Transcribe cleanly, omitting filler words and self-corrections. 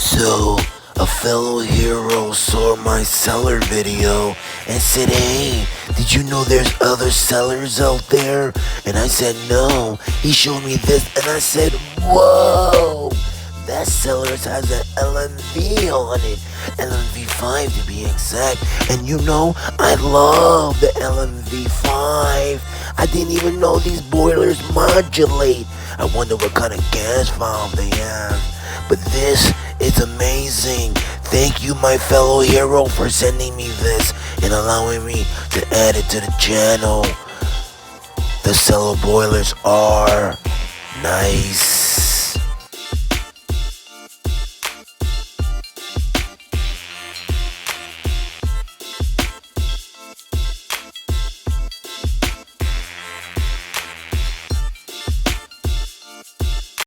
So, a fellow hero saw my seller video and said, "Hey, did you know there's other sellers out there?" And I said, "No." He showed me this and I said, "Whoa! That sellers has an LMV on it. LMV5 to be exact. And you know, I love the LMV5. I didn't even know these boilers modulate. I wonder what kind of gas valve they have. But this is amazing. Thank you, my fellow hero, for sending me this and allowing me to add it to the channel. The cellar boilers are nice.